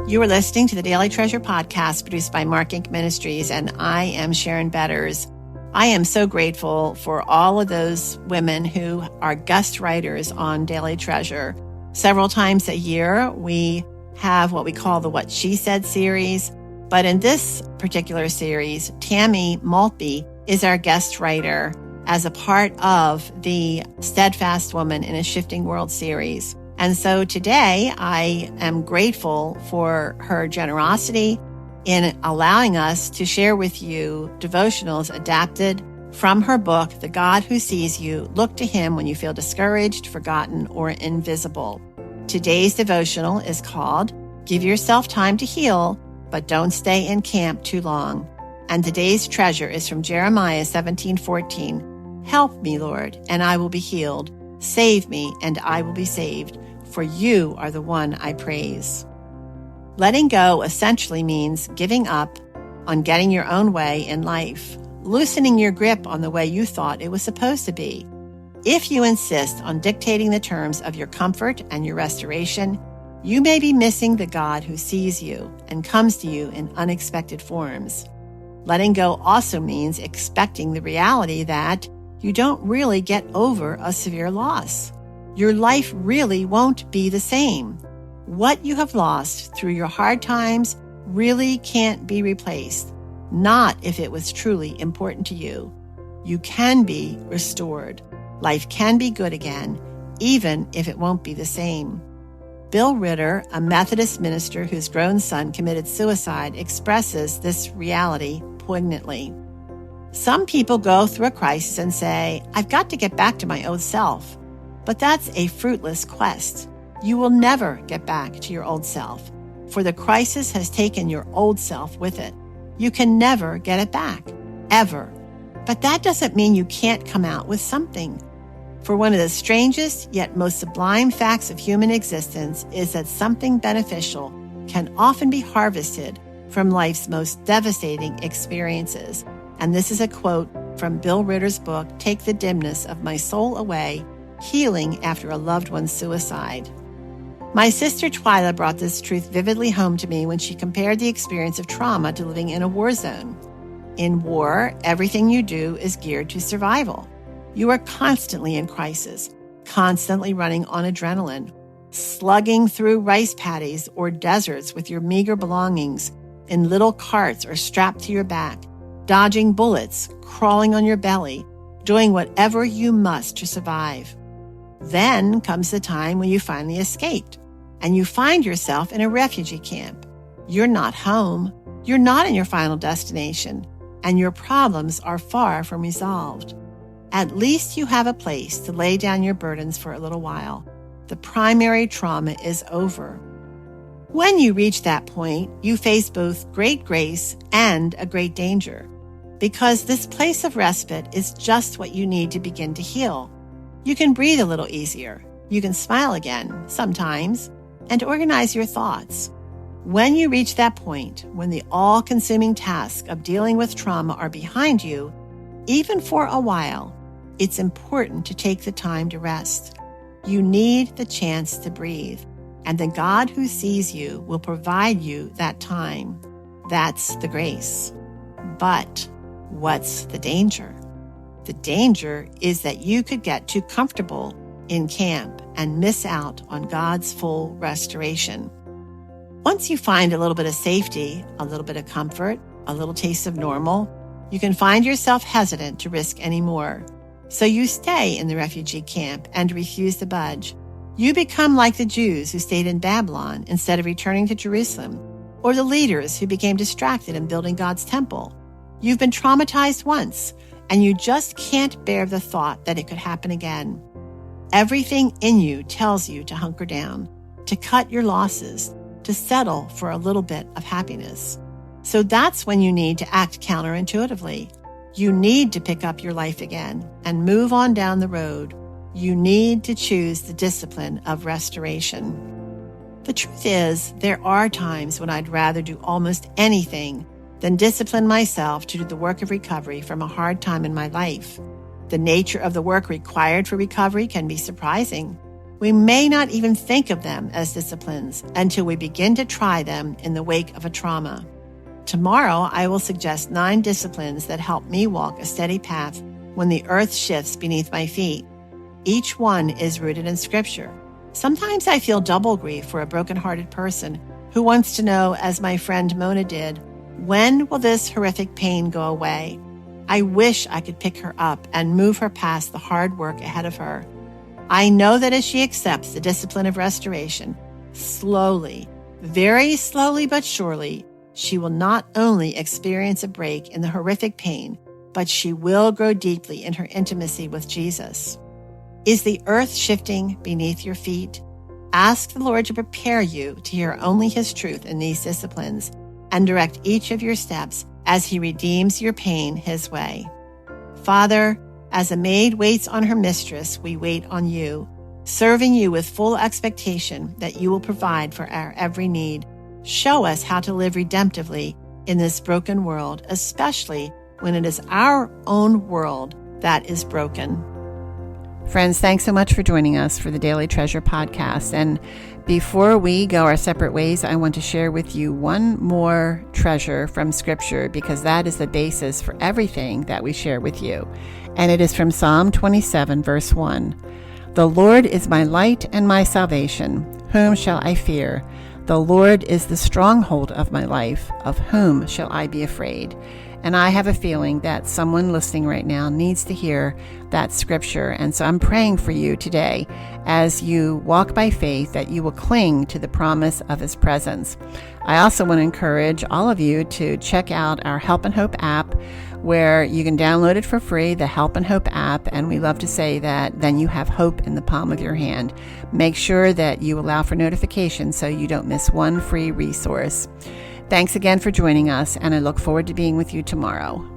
You are listening to the Daily Treasure podcast produced by Mark Inc. Ministries, and I am Sharon Betters. I am so grateful for all of those women who are guest writers on Daily Treasure. Several times a year, we have what we call the What She Said series. But in this particular series, Tammy Maltby is our guest writer as a part of the Steadfast Woman in a Shifting World series. And so today I am grateful for her generosity in allowing us to share with you devotionals adapted from her book, The God Who Sees You. Look to Him when you feel discouraged, forgotten, or invisible. Today's devotional is called Give Yourself Time to Heal, but Don't Stay in Camp Too Long. And today's treasure is from Jeremiah 17:14. Help me, Lord, and I will be healed. Save me, and I will be saved. For you are the one I praise. Letting go essentially means giving up on getting your own way in life, loosening your grip on the way you thought it was supposed to be. If you insist on dictating the terms of your comfort and your restoration, you may be missing the God who sees you and comes to you in unexpected forms. Letting go also means expecting the reality that you don't really get over a severe loss. Your life really won't be the same. What you have lost through your hard times really can't be replaced, not if it was truly important to you. You can be restored. Life can be good again, even if it won't be the same. Bill Ritter, a Methodist minister whose grown son committed suicide, expresses this reality poignantly. Some people go through a crisis and say, I've got to get back to my old self. But that's a fruitless quest. You will never get back to your old self, for the crisis has taken your old self with it. You can never get it back, ever. But that doesn't mean you can't come out with something. For one of the strangest yet most sublime facts of human existence is that something beneficial can often be harvested from life's most devastating experiences. And this is a quote from Bill Ritter's book, Take the Dimness of My Soul Away, Healing After a Loved One's Suicide. My sister Twyla brought this truth vividly home to me when she compared the experience of trauma to living in a war zone. In war, everything you do is geared to survival. You are constantly in crisis, constantly running on adrenaline, slugging through rice paddies or deserts with your meager belongings in little carts or strapped to your back, dodging bullets, crawling on your belly, doing whatever you must to survive. Then comes the time when you finally escaped, and you find yourself in a refugee camp. You're not home, you're not in your final destination, and your problems are far from resolved. At least you have a place to lay down your burdens for a little while. The primary trauma is over. When you reach that point, you face both great grace and a great danger, because this place of respite is just what you need to begin to heal. You can breathe a little easier. You can smile again, sometimes, and organize your thoughts. When you reach that point, when the all-consuming task of dealing with trauma are behind you, even for a while, it's important to take the time to rest. You need the chance to breathe, and the God who sees you will provide you that time. That's the grace. But what's the danger? The danger is that you could get too comfortable in camp and miss out on God's full restoration. Once you find a little bit of safety, a little bit of comfort, a little taste of normal, you can find yourself hesitant to risk any more. So you stay in the refugee camp and refuse to budge. You become like the Jews who stayed in Babylon instead of returning to Jerusalem, or the leaders who became distracted in building God's temple. You've been traumatized once, and you just can't bear the thought that it could happen again. Everything in you tells you to hunker down, to cut your losses, to settle for a little bit of happiness. So that's when you need to act counterintuitively. You need to pick up your life again and move on down the road. You need to choose the discipline of restoration. The truth is, there are times when I'd rather do almost anything than discipline myself to do the work of recovery from a hard time in my life. The nature of the work required for recovery can be surprising. We may not even think of them as disciplines until we begin to try them in the wake of a trauma. Tomorrow, I will suggest 9 disciplines that help me walk a steady path when the earth shifts beneath my feet. Each one is rooted in Scripture. Sometimes I feel double grief for a brokenhearted person who wants to know, as my friend Mona did, when will this horrific pain go away? I wish I could pick her up and move her past the hard work ahead of her. I know that as she accepts the discipline of restoration, slowly, very slowly but surely, she will not only experience a break in the horrific pain, but she will grow deeply in her intimacy with Jesus. Is the earth shifting beneath your feet? Ask the Lord to prepare you to hear only His truth in these disciplines and direct each of your steps as He redeems your pain His way. Father, as a maid waits on her mistress, we wait on you, serving you with full expectation that you will provide for our every need. Show us how to live redemptively in this broken world, especially when it is our own world that is broken. Friends, thanks so much for joining us for the Daily Treasure podcast. And before we go our separate ways, I want to share with you one more treasure from Scripture, because that is the basis for everything that we share with you. And it is from Psalm 27, verse 1. The Lord is my light and my salvation. Whom shall I fear? The Lord is the stronghold of my life. Of whom shall I be afraid? And I have a feeling that someone listening right now needs to hear that scripture. And so I'm praying for you today as you walk by faith that you will cling to the promise of His presence. I also want to encourage all of you to check out our Help and Hope app, where you can download it for free, the Help and Hope app. And we love to say that then you have hope in the palm of your hand. Make sure that you allow for notifications so you don't miss one free resource. Thanks again for joining us, and I look forward to being with you tomorrow.